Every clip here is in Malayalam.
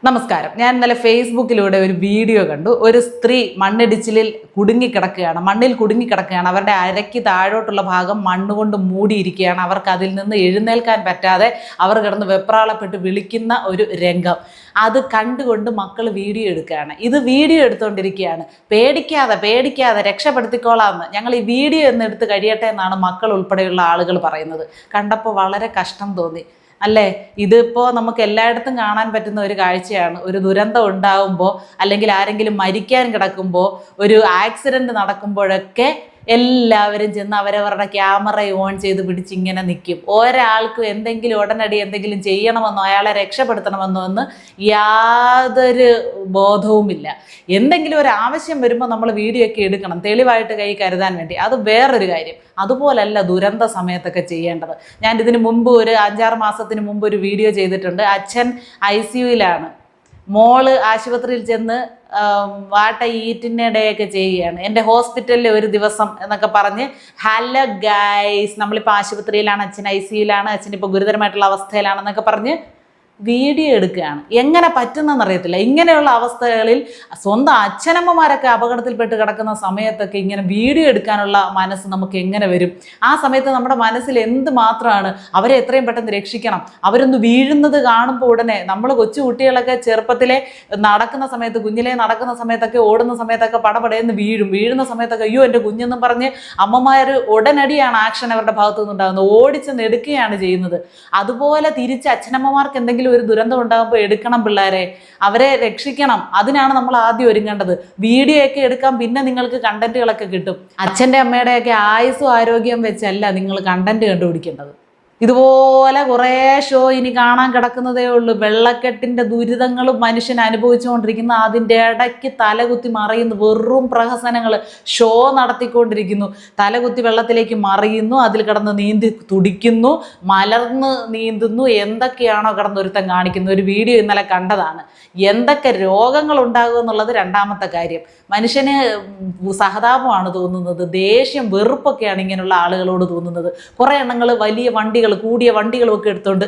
നമസ്കാരം. ഞാൻ ഇന്നലെ ഫേസ്ബുക്കിലൂടെ ഒരു വീഡിയോ കണ്ടു. ഒരു സ്ത്രീ മണ്ണിടിച്ചിലിൽ കുടുങ്ങിക്കിടക്കുകയാണ്, മണ്ണിൽ കുടുങ്ങിക്കിടക്കുകയാണ്. അവരുടെ അരയ്ക്ക് താഴോട്ടുള്ള ഭാഗം മണ്ണുകൊണ്ട് മൂടിയിരിക്കുകയാണ്. അവർക്ക് അതിൽ നിന്ന് എഴുന്നേൽക്കാൻ പറ്റാതെ അവർ കിടന്ന് വെപ്രാളപ്പെട്ട് വിളിക്കുന്ന ഒരു രംഗം. അത് കണ്ടുകൊണ്ട് മക്കൾ വീഡിയോ എടുക്കുകയാണ്. ഇത് വീഡിയോ എടുത്തുകൊണ്ടിരിക്കുകയാണ്. പേടിക്കാതെ രക്ഷപ്പെടുത്തിക്കോളാമെന്ന്, ഞങ്ങൾ ഈ വീഡിയോ എന്ന് എടുത്ത് കഴിയട്ടെ എന്നാണ് മക്കൾ ഉൾപ്പെടെയുള്ള ആളുകൾ പറയുന്നത്. കണ്ടപ്പോൾ വളരെ കഷ്ടം തോന്നി അല്ലേ. ഇതിപ്പോൾ നമുക്ക് എല്ലായിടത്തും കാണാൻ പറ്റുന്ന ഒരു കാഴ്ചയാണ്. ഒരു ദുരന്തം ഉണ്ടാകുമ്പോൾ അല്ലെങ്കിൽ ആരെങ്കിലും മരിക്കാൻ കിടക്കുമ്പോൾ ഒരു ആക്സിഡൻറ്റ് നടക്കുമ്പോഴൊക്കെ എല്ലാവരും ചെന്ന് അവരവരുടെ ക്യാമറ ഓൺ ചെയ്ത് പിടിച്ചിങ്ങനെ നിൽക്കും. ഒരാൾക്കും എന്തെങ്കിലും ഉടനടി എന്തെങ്കിലും ചെയ്യണമെന്നോ അയാളെ രക്ഷപ്പെടുത്തണമെന്നോ എന്ന് യാതൊരു ബോധവുമില്ല. എന്തെങ്കിലും ഒരു ആവശ്യം വരുമ്പോൾ നമ്മൾ വീഡിയോ ഒക്കെ എടുക്കണം, തെളിവായിട്ട് കൈ കരുതാൻ വേണ്ടി. അത് വേറൊരു കാര്യം. അതുപോലല്ല ദുരന്ത സമയത്തൊക്കെ ചെയ്യേണ്ടത്. ഞാൻ ഇതിന് മുമ്പ് ഒരു 5-6 മാസത്തിന് മുമ്പ് ഒരു വീഡിയോ ചെയ്തിട്ടുണ്ട്. അച്ഛൻ ICUയിലാണ്, മോള് ആശുപത്രിയിൽ ചെന്ന് ഈറ്റിനിടെയൊക്കെ ചെയ്യുകയാണ്. എൻ്റെ ഹോസ്പിറ്റലിൽ ഒരു ദിവസം എന്നൊക്കെ പറഞ്ഞ്, ഹലോ ഗൈസ്, നമ്മളിപ്പോൾ ആശുപത്രിയിലാണ്, അച്ഛൻ ICUയിലാണ്, അച്ഛൻ ഇപ്പോൾ ഗുരുതരമായിട്ടുള്ള അവസ്ഥയിലാണെന്നൊക്കെ പറഞ്ഞ് വീഡിയോ എടുക്കുകയാണ്. എങ്ങനെ പറ്റുന്നതെന്നറിയത്തില്ല. ഇങ്ങനെയുള്ള അവസ്ഥകളിൽ സ്വന്തം അച്ഛനമ്മമാരൊക്കെ അപകടത്തിൽപ്പെട്ട് കിടക്കുന്ന സമയത്തൊക്കെ ഇങ്ങനെ വീഡിയോ എടുക്കാനുള്ള മനസ്സ് നമുക്ക് എങ്ങനെ വരും? ആ സമയത്ത് നമ്മുടെ മനസ്സിൽ എന്ത് മാത്രമാണ് അവരെ എത്രയും പെട്ടെന്ന് രക്ഷിക്കണം. അവരൊന്ന് വീഴുന്നത് കാണുമ്പോൾ ഉടനെ, നമ്മൾ കൊച്ചു കുട്ടികളൊക്കെ ചെറുപ്പത്തിലെ നടക്കുന്ന സമയത്ത്, കുഞ്ഞിലെ നടക്കുന്ന സമയത്തൊക്കെ, ഓടുന്ന സമയത്തൊക്കെ പടപടയെന്ന് വീഴുന്ന സമയത്തൊക്കെ അയ്യോ എൻ്റെ കുഞ്ഞെന്നും പറഞ്ഞ് അമ്മമാർ ഉടനടിയാണ് ആക്ഷൻ അവരുടെ ഭാഗത്തു നിന്നുണ്ടാകുന്നത്, ഓടിച്ചെന്ന് എടുക്കുകയാണ് ചെയ്യുന്നത്. അതുപോലെ തിരിച്ച് അച്ഛനമ്മമാർക്ക് എന്തെങ്കിലും ഒരു ദുരന്തം ഉണ്ടാകുമ്പോൾ എടുക്കണം പിള്ളേരെ, അവരെ രക്ഷിക്കണം. അതിനാണ് നമ്മൾ ആദ്യം ഒരുങ്ങേണ്ടത്. വീഡിയോ ഒക്കെ എടുക്കാം, പിന്നെ നിങ്ങൾക്ക് കണ്ടന്റുകളൊക്കെ കിട്ടും. അച്ഛൻ്റെ അമ്മയുടെയൊക്കെ ആയുസ്സും ആരോഗ്യം വെച്ചല്ല നിങ്ങൾ കണ്ടന്റ് കണ്ടുപിടിക്കേണ്ടത്. ഇതുപോലെ കുറേ ഷോ ഇനി കാണാൻ കിടക്കുന്നതേ ഉള്ളൂ. വെള്ളക്കെട്ടിൻ്റെ ദുരിതങ്ങളും മനുഷ്യൻ അനുഭവിച്ചുകൊണ്ടിരിക്കുന്ന, അതിൻ്റെ ഇടയ്ക്ക് തലകുത്തി മറിയുന്നു, വെറും പ്രഹസനങ്ങൾ ഷോ നടത്തിക്കൊണ്ടിരിക്കുന്നു. തലകുത്തി വെള്ളത്തിലേക്ക് മറിയുന്നു, അതിൽ കിടന്ന് നീന്തി തുടിക്കുന്നു, മലർന്ന് നീന്തുന്നു, എന്തൊക്കെയാണോ കിടന്നൊരുത്തം കാണിക്കുന്നത്. ഒരു വീഡിയോ ഇന്നലെ കണ്ടതാണ്. എന്തൊക്കെ രോഗങ്ങൾ ഉണ്ടാകും എന്നുള്ളത് രണ്ടാമത്തെ കാര്യം. മനുഷ്യന് സഹതാപമാണ് തോന്നുന്നത്, ദേഷ്യം വെറുപ്പൊക്കെയാണ് ഇങ്ങനെയുള്ള ആളുകളോട് തോന്നുന്നത്. കുറേ എണ്ണങ്ങൾ വലിയ വണ്ടികൾ, കൂടിയ വണ്ടികളും ഒക്കെ എടുത്തുകൊണ്ട്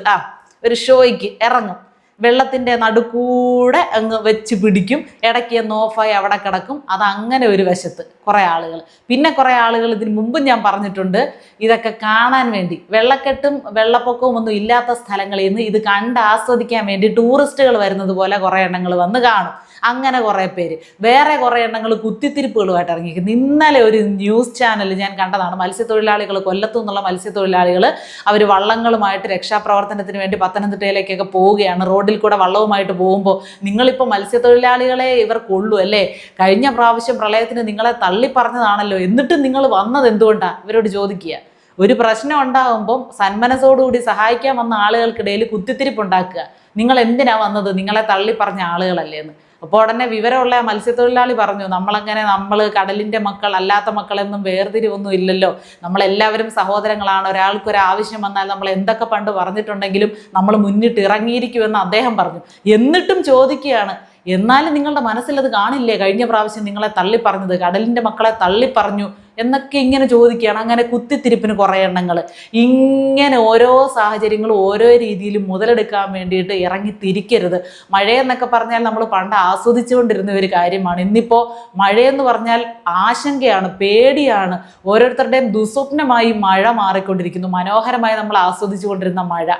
ഒരു ഷോയ്ക്ക് ഇറങ്ങും. വെള്ളത്തിൻ്റെ നടുക്കൂടെ അങ്ങ് വെച്ച് പിടിക്കും, ഇടയ്ക്ക് ഒന്ന് ഓഫായി അവിടെ കിടക്കും. അതങ്ങനെ ഒരു വശത്ത് കുറേ ആളുകൾ. പിന്നെ കുറേ ആളുകൾ, ഇതിന് മുമ്പും ഞാൻ പറഞ്ഞിട്ടുണ്ട്, ഇതൊക്കെ കാണാൻ വേണ്ടി, വെള്ളക്കെട്ടും വെള്ളപ്പൊക്കവും ഒന്നും ഇല്ലാത്ത സ്ഥലങ്ങളിൽ നിന്ന് ഇത് കണ്ട് ആസ്വദിക്കാൻ വേണ്ടി ടൂറിസ്റ്റുകൾ വരുന്നത് പോലെ കുറേ എണ്ണങ്ങൾ വന്ന് കാണും. അങ്ങനെ കുറേ പേര്. വേറെ കുറേ എണ്ണങ്ങൾ കുത്തിത്തിരിപ്പുകളുമായിട്ട് ഇറങ്ങിയിരിക്കുന്നു. ഇന്നലെ ഒരു ന്യൂസ് ചാനൽ ഞാൻ കണ്ടതാണ്. മത്സ്യത്തൊഴിലാളികൾ, കൊല്ലത്തു നിന്നുള്ള മത്സ്യത്തൊഴിലാളികൾ, അവർ വള്ളങ്ങളുമായിട്ട് രക്ഷാപ്രവർത്തനത്തിന് വേണ്ടി പത്തനംതിട്ടയിലേക്കൊക്കെ പോവുകയാണ്. റോഡിൽ കൂടെ വള്ളവുമായിട്ട് പോകുമ്പോൾ, നിങ്ങളിപ്പോൾ മത്സ്യത്തൊഴിലാളികളെ ഇവർ കൊള്ളു അല്ലേ, കഴിഞ്ഞ പ്രാവശ്യം പ്രളയത്തിന് നിങ്ങളെ തള്ളിപ്പറഞ്ഞതാണല്ലോ, എന്നിട്ടും നിങ്ങൾ വന്നത് എന്തുകൊണ്ടാണ് ഇവരോട് ചോദിക്കുക. ഒരു പ്രശ്നം ഉണ്ടാകുമ്പം സന്മനസ്സോടുകൂടി സഹായിക്കാൻ വന്ന ആളുകൾക്കിടയിൽ കുത്തിത്തിരിപ്പുണ്ടാക്കുക. നിങ്ങൾ എന്തിനാ വന്നത്, നിങ്ങളെ തള്ളിപ്പറഞ്ഞ ആളുകളല്ലേ എന്ന്. അപ്പോൾ ഉടനെ വിവരമുള്ള മത്സ്യത്തൊഴിലാളി പറഞ്ഞു, നമ്മൾ കടലിൻ്റെ മക്കൾ അല്ലാത്ത മക്കളെന്നും വേർതിരിവൊന്നും ഇല്ലല്ലോ, നമ്മളെല്ലാവരും സഹോദരങ്ങളാണ്. ഒരാൾക്കൊരാവശ്യം വന്നാൽ നമ്മൾ എന്തൊക്കെ പണ്ട് പറഞ്ഞിട്ടുണ്ടെങ്കിലും നമ്മൾ മുന്നിട്ട് ഇറങ്ങിയിരിക്കുമെന്ന് അദ്ദേഹം പറഞ്ഞു. എന്നിട്ടും ചോദിക്കുകയാണ്, എന്നാലും നിങ്ങളുടെ മനസ്സിലത് കാണില്ലേ, കഴിഞ്ഞ പ്രാവശ്യം നിങ്ങളെ തള്ളിപ്പറഞ്ഞത്, കടലിൻ്റെ മക്കളെ തള്ളിപ്പറഞ്ഞു എന്നൊക്കെ ഇങ്ങനെ ചോദിക്കുകയാണ്. അങ്ങനെ കുത്തിത്തിരിപ്പിന് കുറേ എണ്ണങ്ങൾ. ഇങ്ങനെ ഓരോ സാഹചര്യങ്ങളും ഓരോ രീതിയിലും മുതലെടുക്കാൻ വേണ്ടിയിട്ട് ഇറങ്ങി തിരിക്കരുത്. മഴയെന്നൊക്കെ പറഞ്ഞാൽ നമ്മൾ പണ്ട് ആസ്വദിച്ചുകൊണ്ടിരുന്ന ഒരു കാര്യമാണ്. ഇന്നിപ്പോൾ മഴയെന്ന് പറഞ്ഞാൽ ആശങ്കയാണ്, പേടിയാണ്. ഓരോരുത്തരുടെയും ദുസ്വപ്നമായി മഴ മാറിക്കൊണ്ടിരിക്കുന്നു. മനോഹരമായി നമ്മൾ ആസ്വദിച്ചു കൊണ്ടിരുന്ന മഴ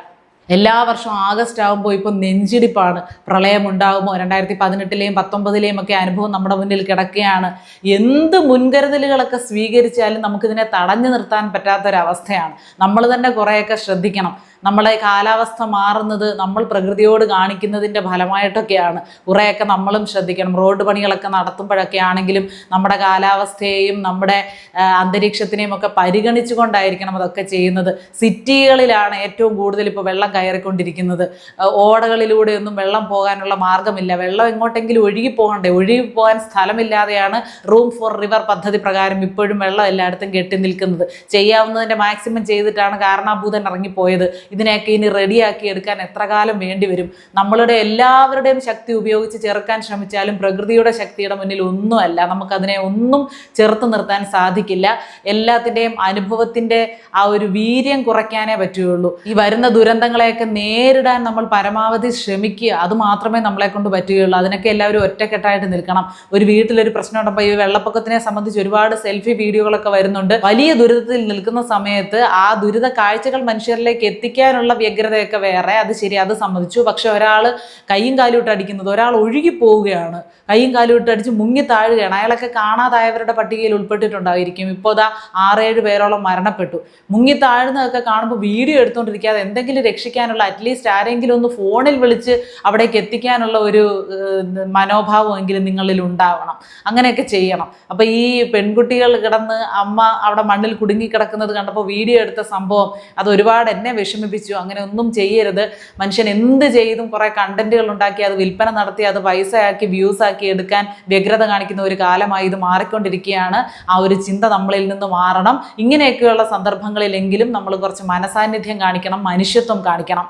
എല്ലാ വർഷവും ആഗസ്റ്റ് ആകുമ്പോൾ ഇപ്പോൾ നെഞ്ചിടിപ്പാണ്. പ്രളയമുണ്ടാകുമോ, 2018-ലെയും 2019-ലെയും ഒക്കെ അനുഭവം നമ്മുടെ മുന്നിൽ കിടക്കുകയാണ്. എന്ത് മുൻകരുതലുകളൊക്കെ സ്വീകരിച്ചാലും നമുക്കിതിനെ തടഞ്ഞു നിർത്താൻ പറ്റാത്തൊരവസ്ഥയാണ്. നമ്മൾ തന്നെ കുറേയൊക്കെ ശ്രദ്ധിക്കണം. നമ്മളെ കാലാവസ്ഥ മാറുന്നത് നമ്മൾ പ്രകൃതിയോട് കാണിക്കുന്നതിൻ്റെ ഫലമായിട്ടൊക്കെയാണ്. കുറേയൊക്കെ നമ്മളും ശ്രദ്ധിക്കണം. റോഡ് പണികളൊക്കെ നടത്തുമ്പോഴൊക്കെ ആണെങ്കിലും നമ്മുടെ കാലാവസ്ഥയെയും നമ്മുടെ അന്തരീക്ഷത്തിനെയും ഒക്കെ പരിഗണിച്ചു കൊണ്ടായിരിക്കണം അതൊക്കെ ചെയ്യുന്നത്. സിറ്റികളിലാണ് ഏറ്റവും കൂടുതൽ ഇപ്പോൾ വെള്ളം കയറിക്കൊണ്ടിരിക്കുന്നത്. ഓടകളിലൂടെയൊന്നും വെള്ളം പോകാനുള്ള മാർഗമില്ല. വെള്ളം എങ്ങോട്ടെങ്കിലും ഒഴുകിപ്പോകണ്ടേ, ഒഴുകിപ്പോകാൻ സ്ഥലമില്ലാതെയാണ് റൂം ഫോർ റിവർ പദ്ധതി പ്രകാരം ഇപ്പോഴും വെള്ളം എല്ലായിടത്തും കെട്ടി നിൽക്കുന്നത്. ചെയ്യാവുന്നതിൻ്റെ മാക്സിമം ചെയ്തിട്ടാണ് കാരണഭൂതൻ ഇറങ്ങിപ്പോയത്. ഇതിനെയൊക്കെ ഇനി റെഡിയാക്കി എടുക്കാൻ എത്ര കാലം വേണ്ടി വരും? നമ്മളുടെ എല്ലാവരുടെയും ശക്തി ഉപയോഗിച്ച് ചെറുക്കാൻ ശ്രമിച്ചാലും പ്രകൃതിയുടെ ശക്തിയുടെ മുന്നിൽ ഒന്നുമല്ല. നമുക്കതിനെ ഒന്നും ചെറുത്ത് നിർത്താൻ സാധിക്കില്ല. എല്ലാത്തിൻ്റെയും അനുഭവത്തിൻ്റെ ആ ഒരു വീര്യം കുറയ്ക്കാനേ പറ്റുകയുള്ളൂ. ഈ വരുന്ന ദുരന്തങ്ങളെ പ്രശ്നങ്ങളെയൊക്കെ നേരിടാൻ നമ്മൾ പരമാവധി ശ്രമിക്കുക. അത് മാത്രമേ നമ്മളെ കൊണ്ട് പറ്റുകയുള്ളൂ. അതിനൊക്കെ എല്ലാവരും ഒറ്റക്കെട്ടായിട്ട് നിൽക്കണം. ഒരു വീട്ടിലൊരു പ്രശ്നം ഉണ്ടപ്പോൾ ഈ വെള്ളപ്പൊക്കത്തിനെ സംബന്ധിച്ച് ഒരുപാട് സെൽഫി വീഡിയോകളൊക്കെ വരുന്നുണ്ട്. വലിയ ദുരിതത്തിൽ നിൽക്കുന്ന സമയത്ത് ആ ദുരിത കാഴ്ചകൾ മനുഷ്യരിലേക്ക് എത്തിക്കാനുള്ള വ്യഗ്രതയൊക്കെ വേറെ, അത് ശരി, അത് സമ്മതിച്ചു. പക്ഷെ ഒരാൾ കൈയും കാലും ഇട്ട് അടിക്കുന്നത്, ഒരാൾ ഒഴുകി പോവുകയാണ്, കൈയും കാലും ഇട്ട് അടിച്ച് മുങ്ങി താഴുകയാണ്, അയാളൊക്കെ കാണാതായവരുടെ പട്ടികയിൽ ഉൾപ്പെട്ടിട്ടുണ്ടായിരിക്കും. ഇപ്പോൾ ദാ 6-7 പേരോളം മരണപ്പെട്ടു. മുങ്ങി താഴുന്നതൊക്കെ കാണുമ്പോൾ വീഡിയോ എടുത്തുകൊണ്ടിരിക്കാതെ എന്തെങ്കിലും രക്ഷിക്കാനുള്ള, അറ്റ്ലീസ്റ്റ് ആരെങ്കിലും ഒന്ന് ഫോണിൽ വിളിച്ച് അവിടേക്ക് എത്തിക്കാനുള്ള ഒരു മനോഭാവമെങ്കിലും നിങ്ങളിൽ ഉണ്ടാവണം. അങ്ങനെയൊക്കെ ചെയ്യണം. അപ്പോൾ ഈ പെൺകുട്ടികൾ കിടന്ന് അമ്മ അവിടെ മണ്ണിൽ കുടുങ്ങിക്കിടക്കുന്നത് കണ്ടപ്പോൾ വീഡിയോ എടുത്ത സംഭവം അത് ഒരുപാട് എന്നെ വിഷമിപ്പിച്ചു. അങ്ങനെ ഒന്നും ചെയ്യരുത്. മനുഷ്യൻ എന്ത് ചെയ്തും കുറേ കണ്ടന്റുകൾ ഉണ്ടാക്കി അത് വിൽപ്പന നടത്തി അത് പൈസയാക്കി വ്യൂസാക്കി എടുക്കാൻ വ്യഗ്രത കാണിക്കുന്ന ഒരു കാലമായി ഇത് മാറിക്കൊണ്ടിരിക്കുകയാണ്. ആ ഒരു ചിന്ത നമ്മളിൽ നിന്ന് മാറണം. ഇങ്ങനെയൊക്കെയുള്ള സന്ദർഭങ്ങളിലെങ്കിലും നമ്മൾ കുറച്ച് മനസാന്നിധ്യം കാണിക്കണം, മനുഷ്യത്വം കാണിക്കണം.